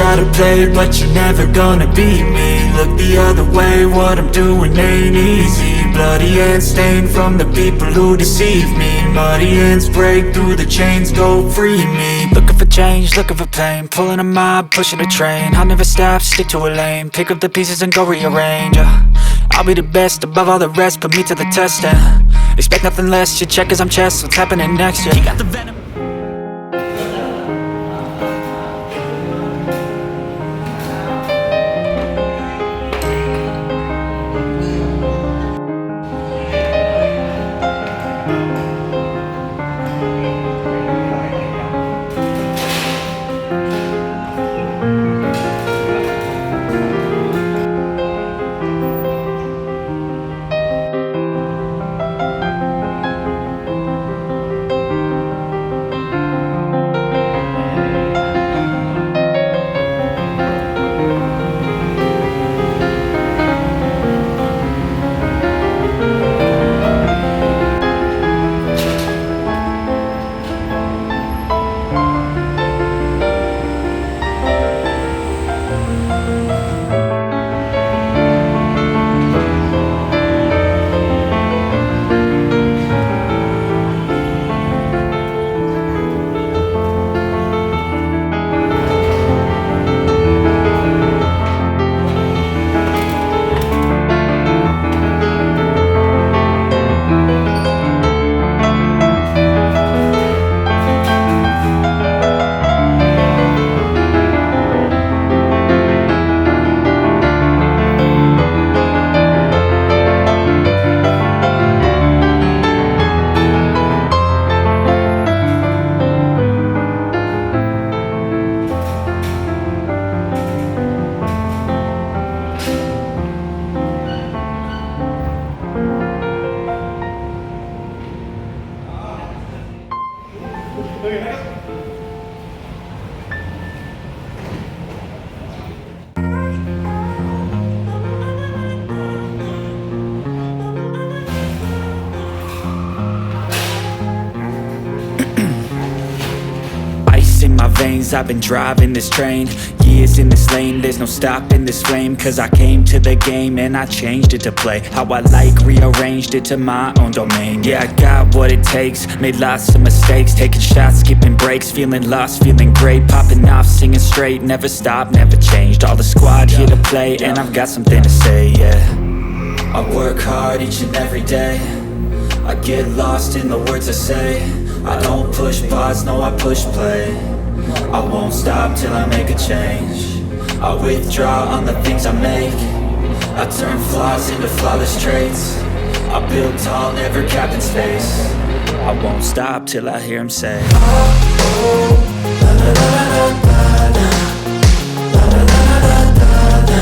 try to play, but you're never gonna beat me. Look the other way, what I'm doing ain't easy. Bloody hands stained from the people who deceive me. Muddy hands break through the chains, go free me. Looking for change, looking for pain, pulling a mob, pushing a train. I'll never stop, stick to a lane, pick up the pieces and go rearrange. I'll be the best above all the rest, put me to the test and expect nothing less. You check as I'm chess, what's happening next? You got the venom. I've been driving this train, years in this lane, there's no stopping this flame. Cause I came to the game and I changed it to play how I like, rearranged it to my own domain. Yeah, I got what it takes, made lots of mistakes, taking shots, skipping breaks, feeling lost, feeling great, popping off, singing straight, never stopped, never changed. All the squad here to play and I've got something to say, yeah. I work hard each and every day, I get lost in the words I say. I don't push pause, no I push play. I won't stop till I make a change. I withdraw on the things I make. I turn flaws into flawless traits. I build tall, never capped in space. I won't stop till I hear him say, oh, oh, la, la, la, la, la, la, la, la, la, la, la, la.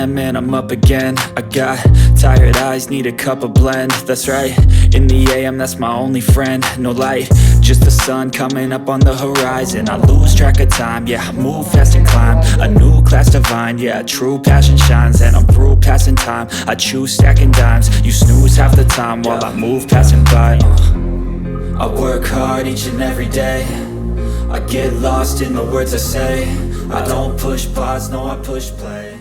And I'm up again. I got tired eyes, need a cup of blend. That's right, in the AM, that's my only friend. No light, just the sun coming up on the horizon. I lose track of time, yeah, I move fast and climb a new class divine, yeah, true passion shines. And I'm through passing time, I choose stacking dimes. You snooze half the time while I move passing by. I work hard each and every day, I get lost in the words I say. I don't push pause, no I push play.